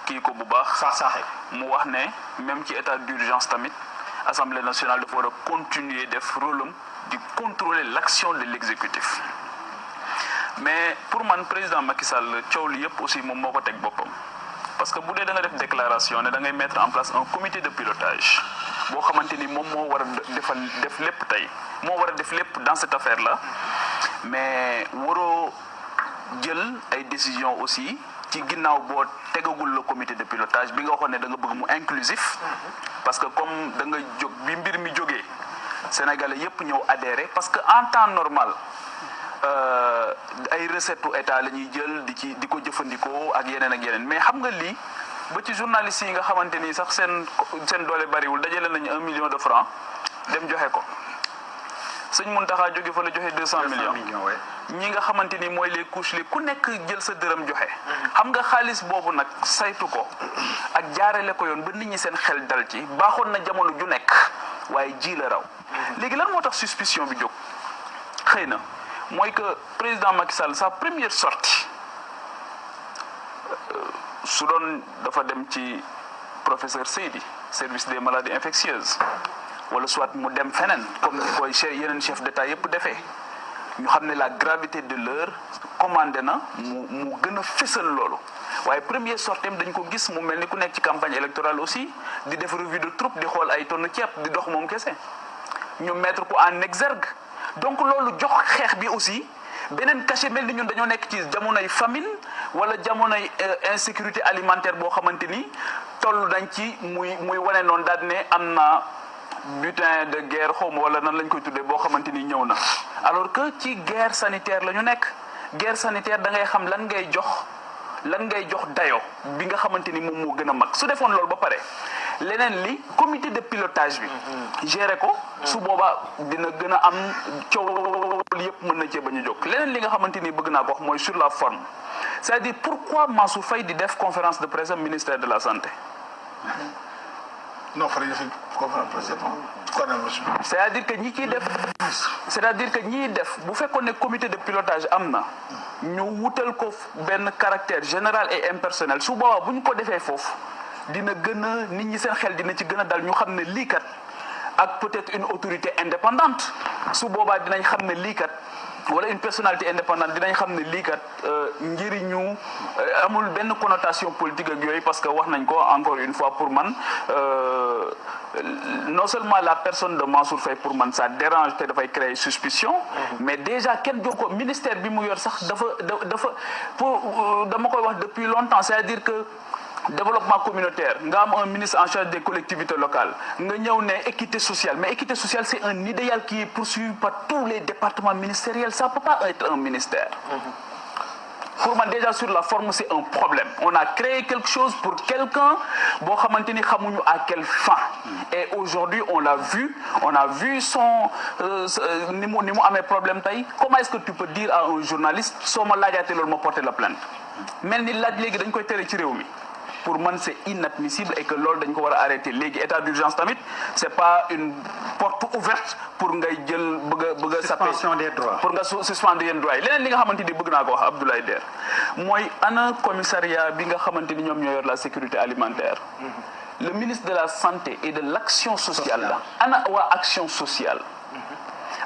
kii ko bu baax mu wax ne même ci état d'urgence tamit Assemblée nationale dafa war a continuer def rôle am di contrôler l'action de l'exécutif mais pour man président Macky Sall coow li yëpp aussi moom moo ko teg boppam parce que bu dee da nga def déclaration ne da ngay mettre en place un comité de pilotage boo xamante ni moom moo war a def lépp tey moo war a def lépp dans cette affaire là mais waroo jël ay décisions aussi ci ginnaaw boo tegagul le comité de pilotage bi nga waxoon ne da nga bëgg mu inclusif parce que comme da nga jóg bi mbir mi jógee Sénégalais yépp ñëw adhéré parce que en temps normal ay recettes u état la ñuy jël di ko jëfandikoo ak yeneen mais xam nga lii ba ci journalistes yi nga xamante ni sax seen doole bariwul dajale nañu 1 million de francs dem joxe ko sëñ Mountakha jóge fa la joxe 200 millions ñi nga xamante ni mooy les couches li ku nekk jël sa dërëm joxe xam nga xaalis boobu nag saytu ko ak jaarale ko yoon ba nit ñi seen xel dal ci baaxoon na jamono ju nekk waaye ji la raw léegi lan moo tax suspicion bi jóg xëy na mooy que président Macky Sall sa première sortie su doon dafa dem ci professeur Seydi service des maladies infectieuses wala soit mu dem feneen comme ni koy yeneen chef d'état yépp defee ñu xam ne la gravité de l'heure commandé na mu gën a fësal loolu waaye premier sortem dañ ko gis mu mel ni ku nekk ci campagne électorale aussi di def revue de troupe di xool ay tonne ceeb di dox moom kese ñu mettre ko en exergue donc loolu jox xeex bi aussi beneen cachet mel ni ñun dañoo nekk ci jamonoy famine wala jamonoy insécurité alimentaire boo xamante ni toll nañ ci muy wane noonu daal ne am na butin de guerre xawma wala nan lañ koy tuddee boo xamante ni ñëw na alors que ci guerre sanitaire la ñu nekk guerre sanitaire da ngay xam lan ngay jox dayo bi nga xamante ni moom moo gën a mag su defoon loolu ba pare leneen li comité de pilotage bi gérer ko su boobaa dina gën a am coow yëpp mën na cee bañ a jóg leneen li nga xamante ni bëgg naa ko wax mooy sur la forme c'est-à-dire pourquoi Mansour Faye di def conférence de presse am ministère de la santé non fa def conférence de presse c'est-à-dire que ñiy def bu fekkoon ne comité de pilotage am na ñu wutal ko benn caractère général et impersonnel su boobaa bu ñu ko defee foofu dina gën a nit ñi seen xel dina ci gën a dal ñu xam ne lii kat ak peut-être une autorité indépendante su boobaa dinañ xam ne lii kat wala une personnalité indépendante dinañ xam ne lii kat njëriñu amul benn connotation politique ak yooyu parce que wax nañ ko encore une fois pour man non seulement la personne de Mansour Faye pour man ça dérange te dafay créer suspicion mais déjà kenn jox ko ministère bi mu yor sax dafa dama koy wax depuis longtemps c'est-à-dire que développement communautaire nga am un ministre en charge des collectivités locales nga ñëw ne équité sociale mais équité sociale c'est un idéal qui est poursuivi par tous les départements ministériels ça peut pas être un ministère pour moi déjà sur la forme c'est un problème on a créé quelque chose pour quelqu'un boo xamante ni xamuñu à quelle fin et aujourd'hui on a vu son ni mu amee problème tey comment est-ce que tu peux dire à un journaliste soo ma laajaatee loolu ma porter la plainte mel ni laaj léegi dañ koy tere ci réew mi pour man c'est inadmissible et que loolu dañ ko war a arrêter léegi état d'urgence tamit c'est pas une porte ouverte pour ngay jël bëgg a suspension des droits pour nga suspendre yenn droits yi leneen li nga xamante ni bëgg naa ko wax Abdoulaye Der mooy ana commissariat bi nga xamante ni ñoom ñoo yor la sécurité alimentaire le ministre de la santé et de l'action sociale la ana waa action sociale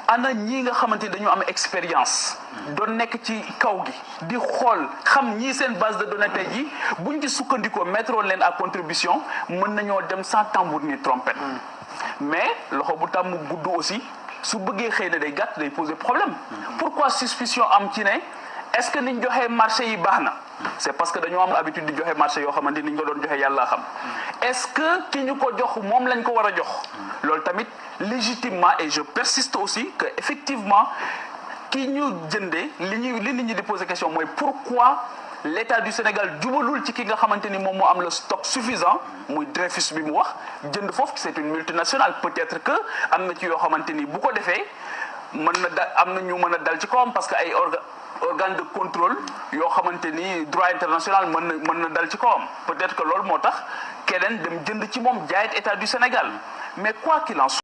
ana ñii nga xamante ni dañu am expérience doon nekk ci kaw gi di xool xam ñii seen base de données tey ji buñ ci sukkandikoo mettre leen à contribution mën nañoo dem sans tambour ni trompette mais loxo bu tàmm gudd aussi su bëggee xëy na day gàtt day poser problème pourquoi suspicion am ci ne est-ce que niñ joxee marché yi baax na c'est parce que dañoo am habitude di joxe marché yoo xamante ni ñu ko doon joxe yàlla xam est-ce que ki ñu ko jox moom lañ ko war a jox loolu tamit légitimement et je persiste aussi que effectivement ki ñu jëndee li nit ñi di poser question mooy pourquoi l'État du Sénégal jubalul ci ki nga xamante ni moom moo am le stock suffisant muy Dreyfus bi mu wax jënd foofu c'est une multinationale peut-être que am na ci yoo xamante ni bu ko defee am na ñu mën a dal ci kawam parce que ay organe de contrôle yoo xamante ni droit international mën na dal ci kawam peut-être que loolu moo tax keneen dem jënd ci moom jaayet État du Sénégal mais quoi qu'il en soit